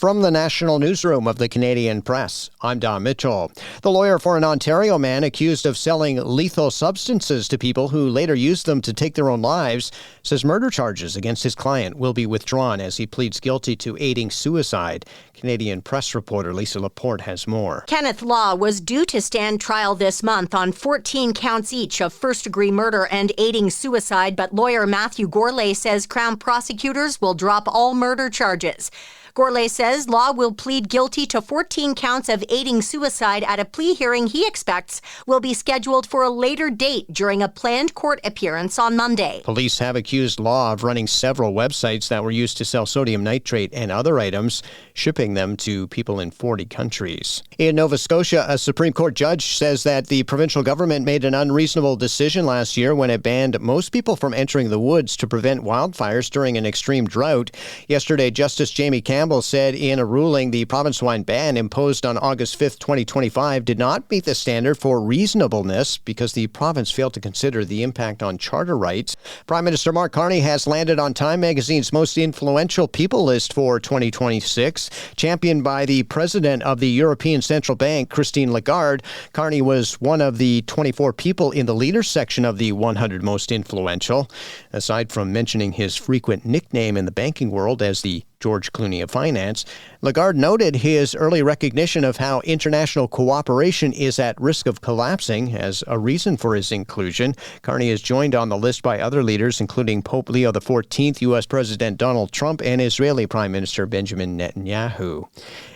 From the National Newsroom of the Canadian Press, I'm Don Mitchell. The lawyer for an Ontario man accused of selling lethal substances to people who later used them to take their own lives says murder charges against his client will be withdrawn as he pleads guilty to aiding suicide. Canadian Press reporter Lisa Laporte has more. Kenneth Law was due to stand trial this month on 14 counts each of first-degree murder and aiding suicide, but lawyer Matthew Gourlay says Crown prosecutors will drop all murder charges. Gourlay says Law will plead guilty to 14 counts of aiding suicide at a plea hearing he expects will be scheduled for a later date during a planned court appearance on Monday. Police have accused Law of running several websites that were used to sell sodium nitrate and other items, shipping them to people in 40 countries. In Nova Scotia, a Supreme Court judge says that the provincial government made an unreasonable decision last year when it banned most people from entering the woods to prevent wildfires during an extreme drought. Yesterday, Justice Jamie Campbell said in a ruling the province-wide ban imposed on August 5, 2025 did not meet the standard for reasonableness because the province failed to consider the impact on charter rights. Prime Minister Mark Carney has landed on Time magazine's most influential people list for 2026. Championed by the president of the European Central Bank, Christine Lagarde, Carney was one of the 24 people in the leaders section of the 100 most influential. Aside from mentioning his frequent nickname in the banking world as the George Clooney of finance, Lagarde noted his early recognition of how international cooperation is at risk of collapsing as a reason for his inclusion. Carney is joined on the list by other leaders, including Pope Leo XIV, U.S. President Donald Trump, and Israeli Prime Minister Benjamin Netanyahu.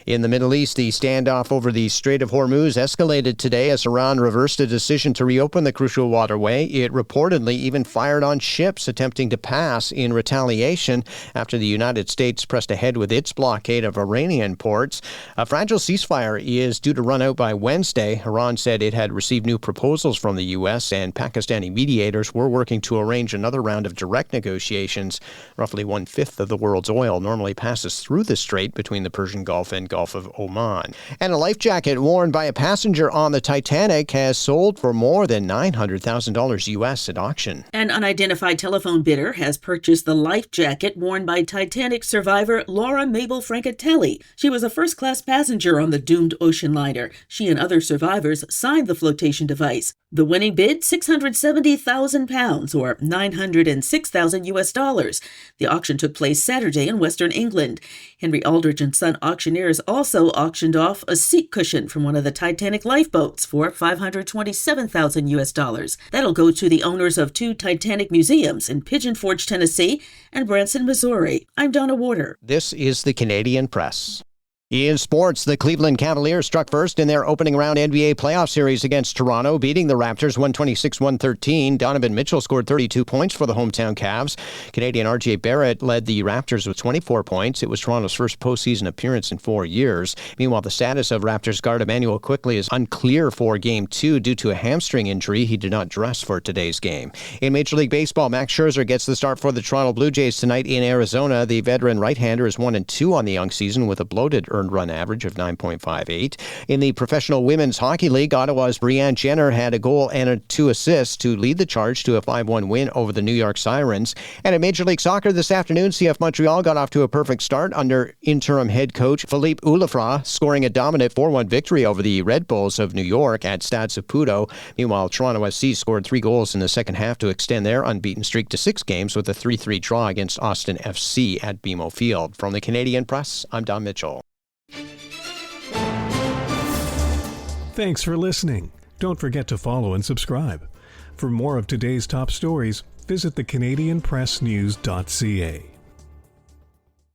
In the Middle East, the standoff over the Strait of Hormuz escalated today as Iran reversed a decision to reopen the crucial waterway. It reportedly even fired on ships attempting to pass in retaliation after the United States pressed ahead with its blockade of Iranian ports. A fragile ceasefire is due to run out by Wednesday. Iran said it had received new proposals from the U.S. and Pakistani mediators were working to arrange another round of direct negotiations. Roughly one-fifth of the world's oil normally passes through the strait between the Persian Gulf and Gulf of Oman. And a life jacket worn by a passenger on the Titanic has sold for more than $900,000 U.S. at auction. An unidentified telephone bidder has purchased the life jacket worn by Titanic survivor Laura Mabel Francatelli. She was a first-class passenger on the doomed ocean liner. She and other survivors signed the flotation device. The winning bid, £670,000 or $906,000 U.S. dollars. The auction took place Saturday in Western England. Henry Aldrich and Son auctioneers also auctioned off a seat cushion from one of the Titanic lifeboats for $527,000 U.S. dollars. That'll go to the owners of 2 Titanic museums in Pigeon Forge, Tennessee and Branson, Missouri. I'm Donna Warder. This is the Canadian Press. In sports, the Cleveland Cavaliers struck first in their opening round NBA playoff series against Toronto, beating the Raptors 126-113. Donovan Mitchell scored 32 points for the hometown Cavs. Canadian R.J. Barrett led the Raptors with 24 points. It was Toronto's first postseason appearance in 4 years. Meanwhile, the status of Raptors guard Emmanuel Quickley is unclear for Game 2 due to a hamstring injury. He did not dress for today's game. In Major League Baseball, Max Scherzer gets the start for the Toronto Blue Jays tonight in Arizona. The veteran right-hander is 1-2 on the young season with a bloated earned run average of 9.58. In the Professional Women's Hockey League, Ottawa's Brianne Jenner had a goal and 2 assists to lead the charge to a 5-1 win over the New York Sirens. And in Major League Soccer this afternoon, CF Montreal got off to a perfect start under interim head coach Philippe Ulafra, scoring a dominant 4-1 victory over the Red Bulls of New York at Stade Saputo. Meanwhile, Toronto FC scored 3 goals in the second half to extend their unbeaten streak to 6 games with a 3-3 draw against Austin FC at BMO Field. From the Canadian Press, I'm Don Mitchell. Thanks for listening. Don't forget to follow and subscribe. For more of today's top stories, visit thecanadianpressnews.ca.